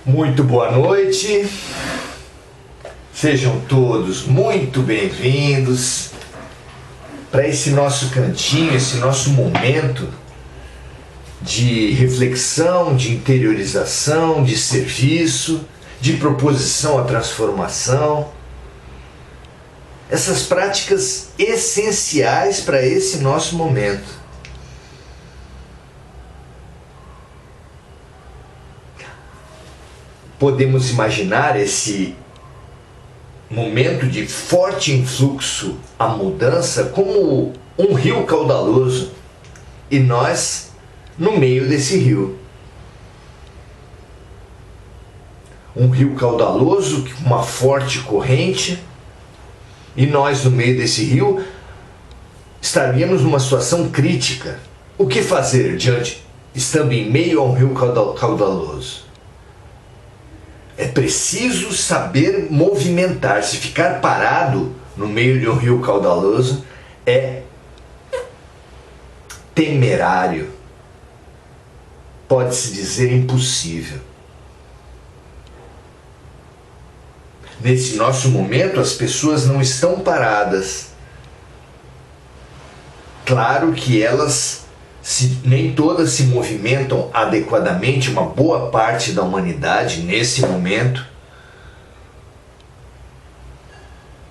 Muito boa noite, sejam todos muito bem-vindos para esse nosso cantinho, esse nosso momento de reflexão, de interiorização, de serviço, de proposição à transformação. Essas práticas essenciais para esse nosso momento. Podemos imaginar esse momento de forte influxo à mudança como um rio caudaloso e nós no meio desse rio. Um rio caudaloso com uma forte corrente e nós no meio desse rio estaríamos numa situação crítica. O que fazer estando em meio a um rio caudaloso? É preciso saber movimentar-se. Ficar parado no meio de um rio caudaloso é temerário. Pode-se dizer impossível. Nesse nosso momento, as pessoas não estão paradas. Claro que nem todas se movimentam adequadamente, uma boa parte da humanidade, nesse momento,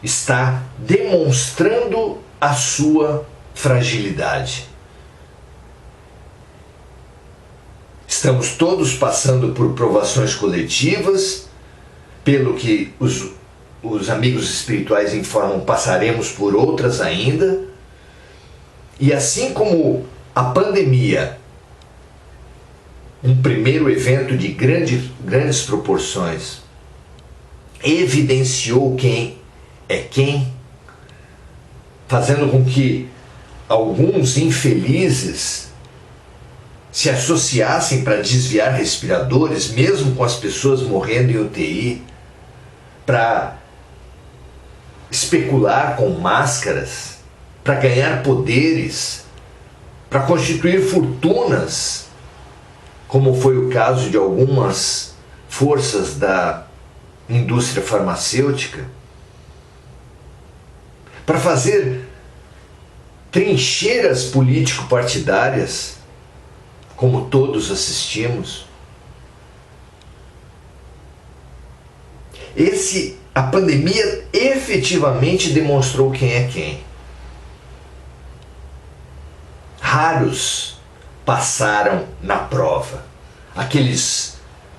está demonstrando a sua fragilidade. Estamos todos passando por provações coletivas, pelo que os amigos espirituais informam, passaremos por outras ainda, e assim como a pandemia, um primeiro evento de grandes proporções, evidenciou quem é quem, fazendo com que alguns infelizes se associassem para desviar respiradores, mesmo com as pessoas morrendo em UTI, para especular com máscaras, para ganhar poderes, para constituir fortunas, como foi o caso de algumas forças da indústria farmacêutica, para fazer trincheiras político-partidárias, como todos assistimos. A pandemia efetivamente demonstrou quem é quem. Raros passaram na prova. Aqueles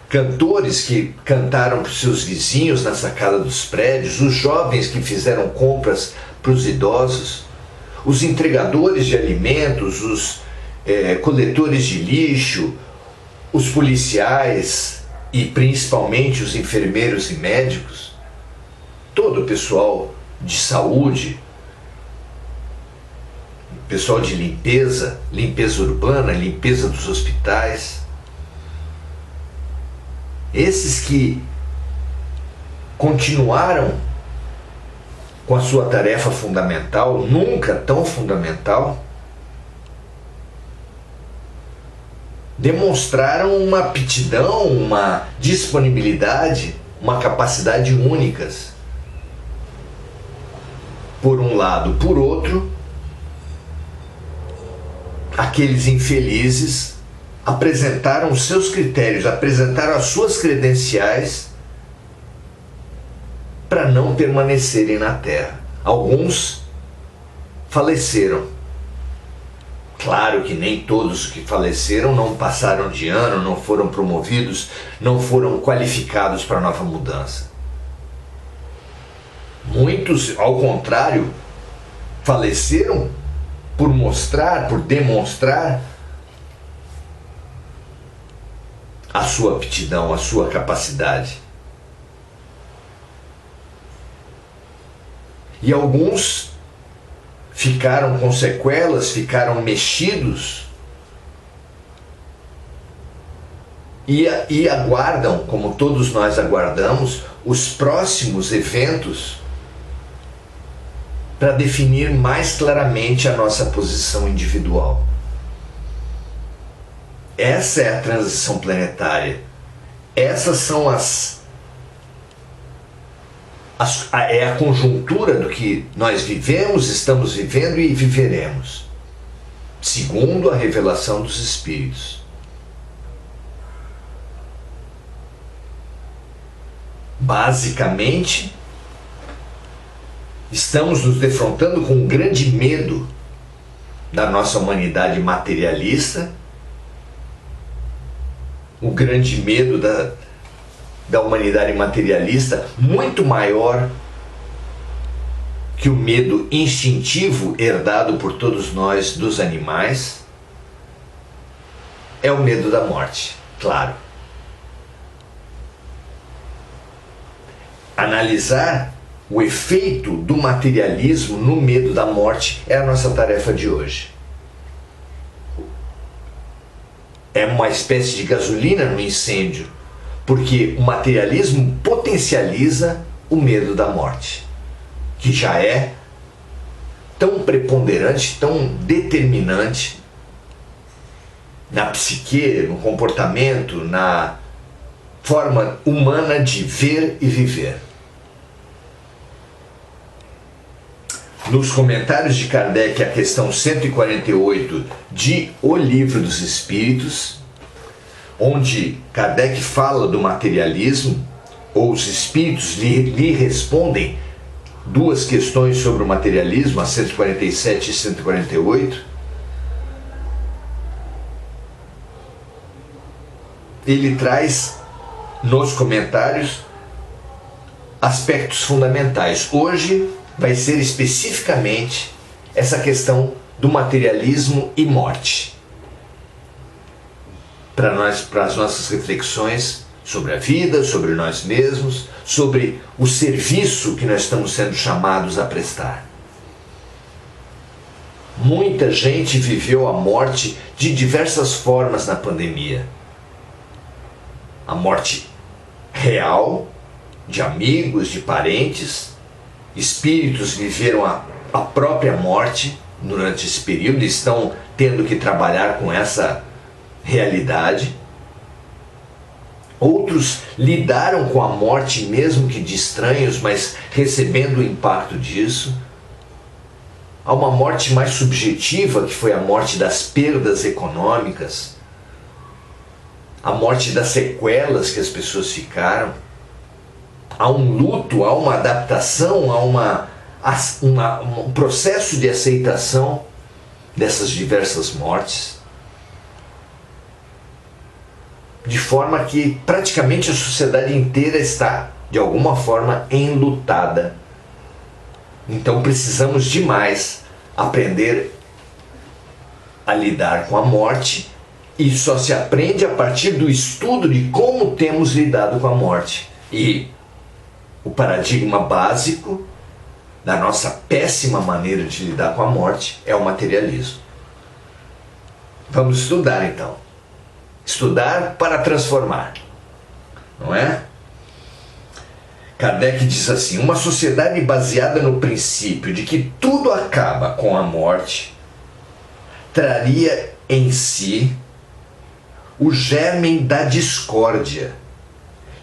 cantores que cantaram para os seus vizinhos na sacada dos prédios, os jovens que fizeram compras para os idosos, os entregadores de alimentos, os coletores de lixo, os policiais e principalmente os enfermeiros e médicos, todo o pessoal de saúde, pessoal de limpeza urbana, limpeza dos hospitais. Esses que continuaram com a sua tarefa fundamental, nunca tão fundamental, demonstraram uma aptidão, uma disponibilidade, uma capacidade únicas. Por um lado. Por outro, aqueles infelizes apresentaram os seus critérios, apresentaram as suas credenciais para não permanecerem na Terra. Alguns faleceram. Claro que nem todos que faleceram não passaram de ano, não foram promovidos, não foram qualificados para a nova mudança. Muitos, ao contrário, faleceram por demonstrar a sua aptidão, a sua capacidade. E alguns ficaram com sequelas, ficaram mexidos e aguardam, como todos nós aguardamos, os próximos eventos para definir mais claramente a nossa posição individual. Essa é a transição planetária. Essas são é a conjuntura do que nós vivemos, estamos vivendo e viveremos, segundo a revelação dos Espíritos. Basicamente, estamos nos defrontando com um grande medo da nossa humanidade materialista, o grande medo da humanidade materialista, muito maior que o medo instintivo herdado por todos nós dos animais, é o medo da morte, claro. Analisar o efeito do materialismo no medo da morte é a nossa tarefa de hoje. É uma espécie de gasolina no incêndio, porque o materialismo potencializa o medo da morte, que já é tão preponderante, tão determinante na psique, no comportamento, na forma humana de ver e viver. Nos comentários de Kardec, a questão 148 de O Livro dos Espíritos, onde Kardec fala do materialismo, ou os Espíritos lhe respondem duas questões sobre o materialismo, a 147 e 148, ele traz nos comentários aspectos fundamentais. Hoje vai ser especificamente essa questão do materialismo e morte, para as nossas reflexões sobre a vida, sobre nós mesmos, sobre o serviço que nós estamos sendo chamados a prestar. Muita gente viveu a morte de diversas formas na pandemia. A morte real, de amigos, de parentes. Espíritos viveram a própria morte durante esse período e estão tendo que trabalhar com essa realidade. Outros lidaram com a morte, mesmo que de estranhos, mas recebendo o impacto disso. Há uma morte mais subjetiva, que foi a morte das perdas econômicas, a morte das sequelas que as pessoas ficaram. Há um luto, há uma adaptação, há um processo de aceitação dessas diversas mortes, de forma que praticamente a sociedade inteira está, de alguma forma, enlutada. Então precisamos demais aprender a lidar com a morte, e só se aprende a partir do estudo de como temos lidado com a morte. E o paradigma básico da nossa péssima maneira de lidar com a morte é o materialismo. Vamos estudar então. Estudar para transformar, não é? Kardec diz assim: uma sociedade baseada no princípio de que tudo acaba com a morte traria em si o germen da discórdia,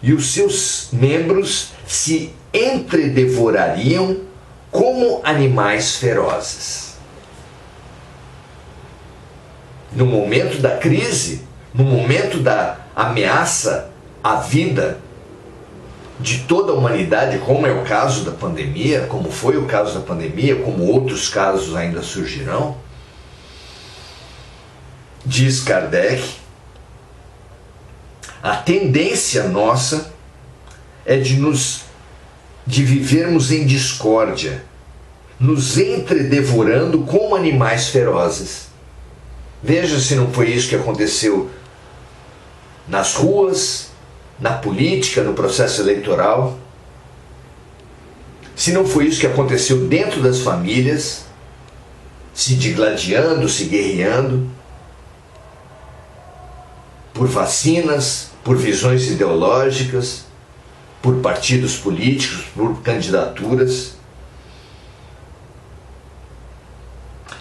e os seus membros se entredevorariam como animais ferozes. No momento da crise, no momento da ameaça à vida de toda a humanidade, como é o caso da pandemia, como foi o caso da pandemia, como outros casos ainda surgirão, diz Kardec, a tendência nossa é de vivermos em discórdia, nos entredevorando como animais ferozes. Veja se não foi isso que aconteceu nas ruas, na política, no processo eleitoral. Se não foi isso que aconteceu dentro das famílias, se digladiando, se guerreando, por vacinas, por visões ideológicas, por partidos políticos, por candidaturas.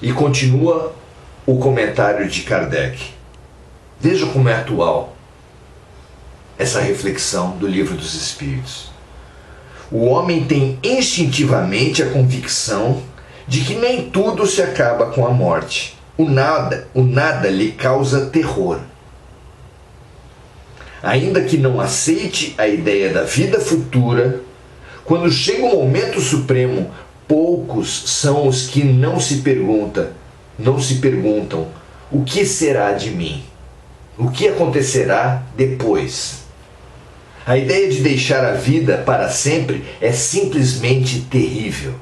E continua o comentário de Kardec. Veja como é atual essa reflexão do Livro dos Espíritos. O homem tem instintivamente a convicção de que nem tudo se acaba com a morte. O nada lhe causa terror. Ainda que não aceite a ideia da vida futura, quando chega o momento supremo, poucos são os que não se perguntam o que será de mim? O que acontecerá depois? A ideia de deixar a vida para sempre é simplesmente terrível.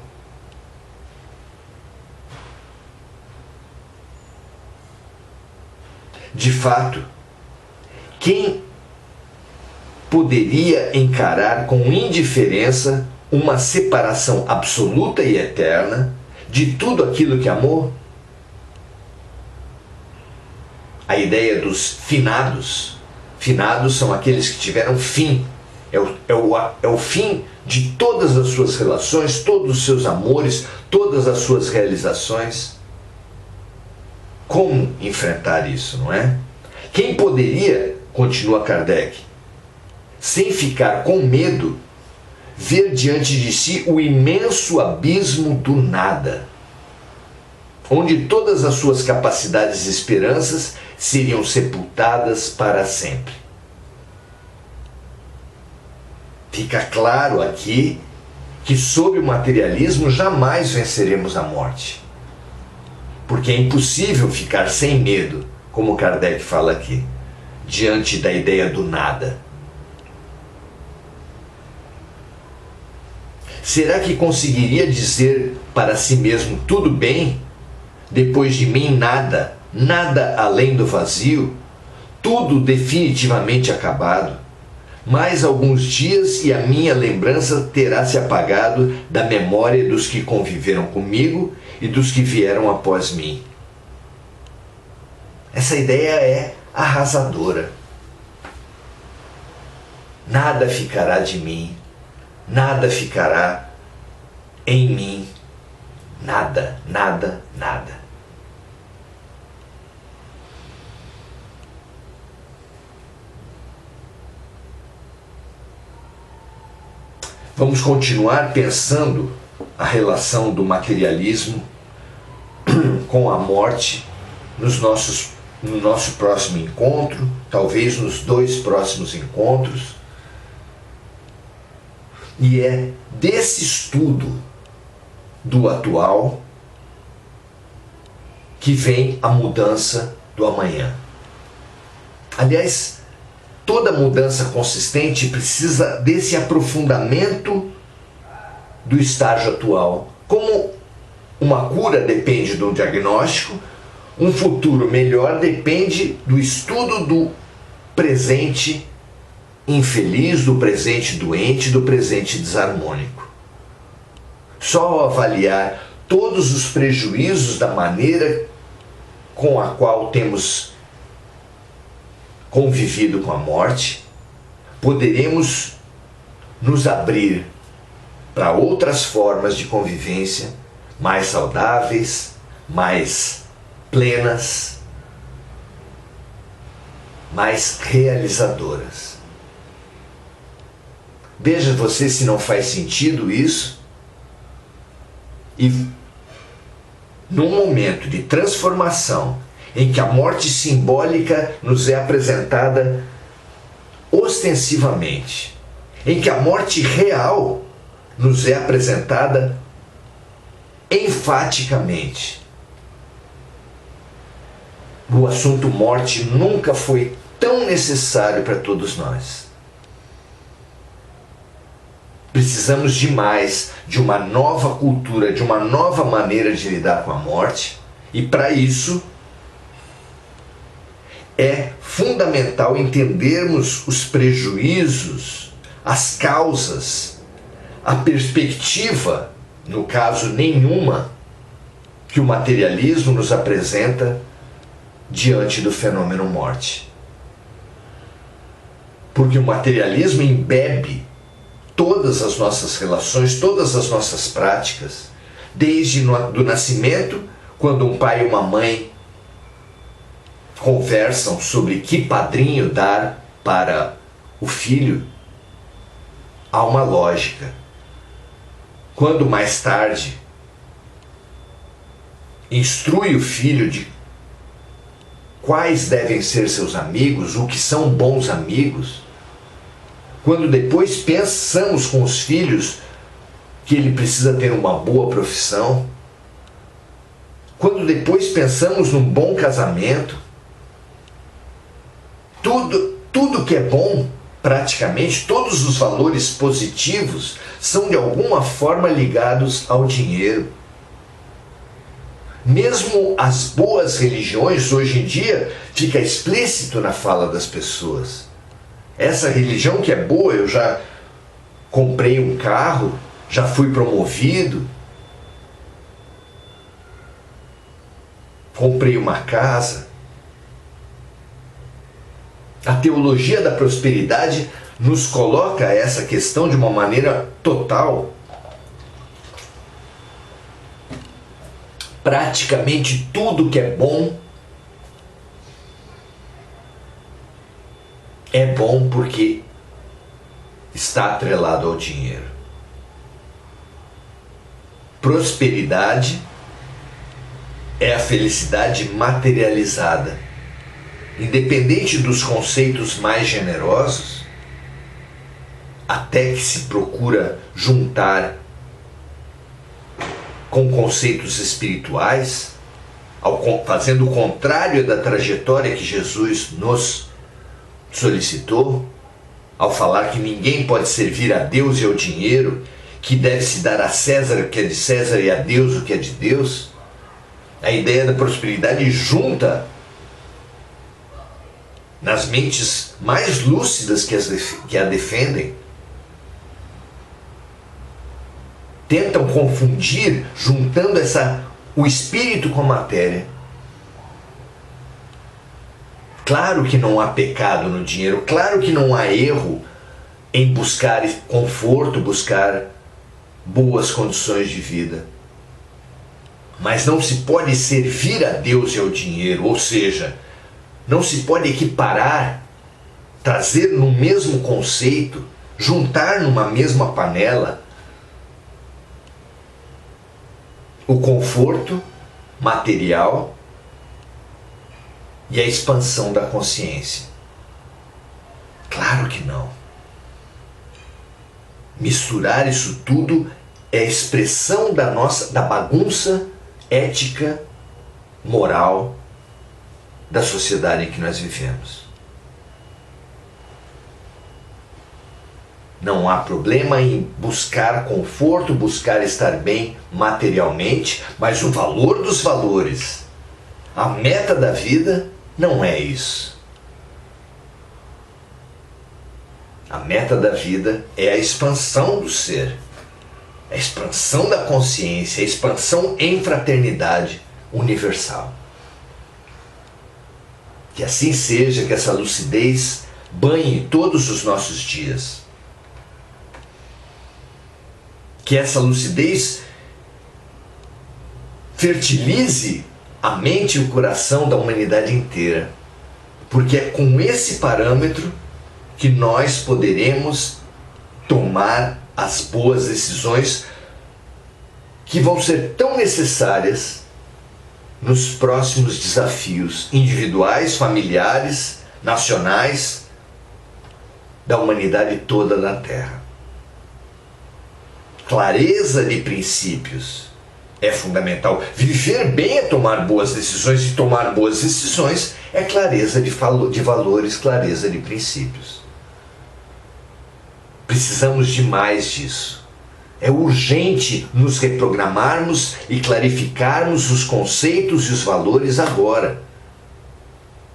De fato, quem poderia encarar com indiferença uma separação absoluta e eterna de tudo aquilo que amou? A ideia dos finados. Finados são aqueles que tiveram fim. É o fim de todas as suas relações, todos os seus amores, todas as suas realizações. Como enfrentar isso, não é? Quem poderia, continua Kardec, sem ficar com medo, ver diante de si o imenso abismo do nada, onde todas as suas capacidades e esperanças seriam sepultadas para sempre. Fica claro aqui que sob o materialismo jamais venceremos a morte, porque é impossível ficar sem medo, como Kardec fala aqui, diante da ideia do nada. Será que conseguiria dizer para si mesmo tudo bem? Depois de mim nada, nada além do vazio, tudo definitivamente acabado. Mais alguns dias e a minha lembrança terá se apagado da memória dos que conviveram comigo e dos que vieram após mim. Essa ideia é arrasadora. Nada ficará de mim, nada ficará em mim, nada, nada, nada. Vamos continuar pensando a relação do materialismo com a morte no nosso próximo encontro, talvez nos 2 próximos encontros. E é desse estudo do atual que vem a mudança do amanhã. Aliás, toda mudança consistente precisa desse aprofundamento do estágio atual. Como uma cura depende do diagnóstico, um futuro melhor depende do estudo do presente infeliz, do presente doente, do presente desarmônico. Só ao avaliar todos os prejuízos da maneira com a qual temos convivido com a morte, poderemos nos abrir para outras formas de convivência mais saudáveis, mais plenas, mais realizadoras. Veja você se não faz sentido isso. E num momento de transformação em que a morte simbólica nos é apresentada ostensivamente, em que a morte real nos é apresentada enfaticamente. O assunto morte nunca foi tão necessário para todos nós. Precisamos demais de uma nova cultura, de uma nova maneira de lidar com a morte, e para isso é fundamental entendermos os prejuízos, as causas, a perspectiva, no caso nenhuma, que o materialismo nos apresenta diante do fenômeno morte. Porque o materialismo embebe todas as nossas relações, todas as nossas práticas, desde do nascimento, quando um pai e uma mãe conversam sobre que padrinho dar para o filho a uma lógica. Quando mais tarde instrui o filho de quais devem ser seus amigos, o que são bons amigos, quando depois pensamos com os filhos que ele precisa ter uma boa profissão, quando depois pensamos num bom casamento, tudo que é bom, praticamente todos os valores positivos são de alguma forma ligados ao dinheiro. Mesmo as boas religiões, hoje em dia, fica explícito na fala das pessoas. Essa religião que é boa, eu já comprei um carro, já fui promovido, comprei uma casa. A teologia da prosperidade nos coloca essa questão de uma maneira total. Praticamente tudo que é bom porque está atrelado ao dinheiro. Prosperidade é a felicidade materializada. Independente dos conceitos mais generosos, até que se procura juntar com conceitos espirituais, fazendo o contrário da trajetória que Jesus nos solicitou, ao falar que ninguém pode servir a Deus e ao dinheiro, que deve se dar a César o que é de César e a Deus o que é de Deus. A ideia da prosperidade junta nas mentes mais lúcidas que a defendem, tentam confundir, juntando o espírito com a matéria. Claro que não há pecado no dinheiro, claro que não há erro em buscar conforto, buscar boas condições de vida. Mas não se pode servir a Deus e ao dinheiro, ou seja, não se pode equiparar, trazer no mesmo conceito, juntar numa mesma panela o conforto material e a expansão da consciência. Claro que não. Misturar isso tudo é a expressão da bagunça ética, moral da sociedade em que nós vivemos. Não há problema em buscar conforto, buscar estar bem materialmente, mas o valor dos valores, a meta da vida, não é isso. A meta da vida é a expansão do ser, a expansão da consciência, a expansão em fraternidade universal. Que assim seja, que essa lucidez banhe todos os nossos dias. Que essa lucidez fertilize a mente e o coração da humanidade inteira. Porque é com esse parâmetro que nós poderemos tomar as boas decisões que vão ser tão necessárias nos próximos desafios individuais, familiares, nacionais, da humanidade toda na Terra. Clareza de princípios é fundamental. Viver bem é tomar boas decisões, e tomar boas decisões é clareza de valores, clareza de princípios. Precisamos de mais disso. É urgente nos reprogramarmos e clarificarmos os conceitos e os valores agora,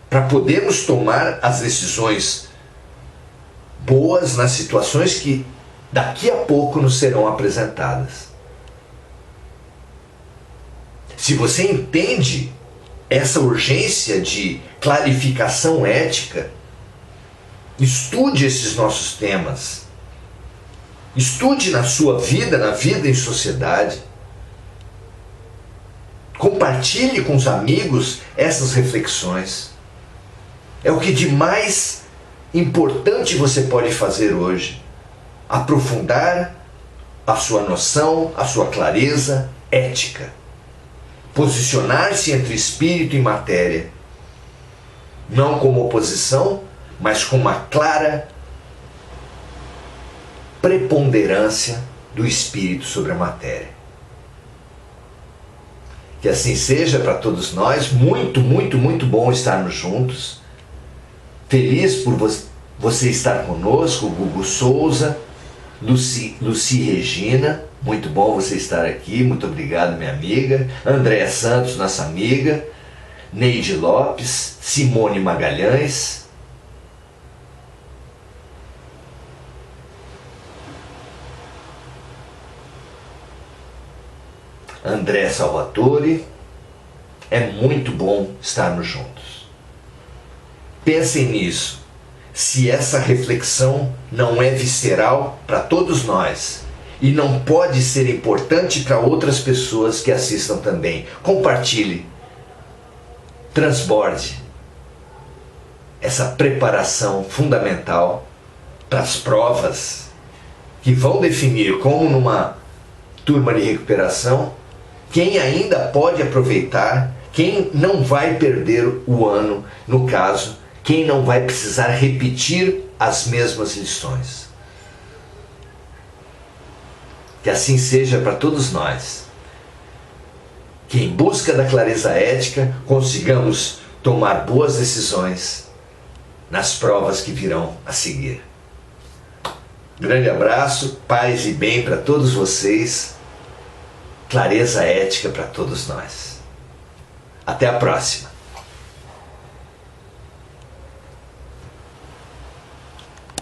para podermos tomar as decisões boas nas situações que daqui a pouco nos serão apresentadas. Se você entende essa urgência de clarificação ética, estude esses nossos temas. Estude na sua vida, na vida em sociedade. Compartilhe com os amigos essas reflexões. É o que de mais importante você pode fazer hoje? Aprofundar a sua noção, a sua clareza ética. Posicionar-se entre espírito e matéria. Não como oposição, mas com uma clara preponderância do espírito sobre a matéria. Que assim seja para todos nós. Muito, muito, muito bom estarmos juntos. Feliz por você estar conosco, Gugu Souza, Luci Regina, muito bom você estar aqui, muito obrigado, minha amiga. Andréa Santos, nossa amiga. Neide Lopes, Simone Magalhães. André Salvatore. É muito bom estarmos juntos. Pensem nisso. Se essa reflexão não é visceral para todos nós e não pode ser importante para outras pessoas que assistam também, compartilhe, transborde essa preparação fundamental para as provas que vão definir, como numa turma de recuperação, quem ainda pode aproveitar, quem não vai perder o ano, no caso, quem não vai precisar repetir as mesmas lições. Que assim seja para todos nós. Que em busca da clareza ética consigamos tomar boas decisões nas provas que virão a seguir. Grande abraço, paz e bem para todos vocês. Clareza ética para todos nós. Até a próxima.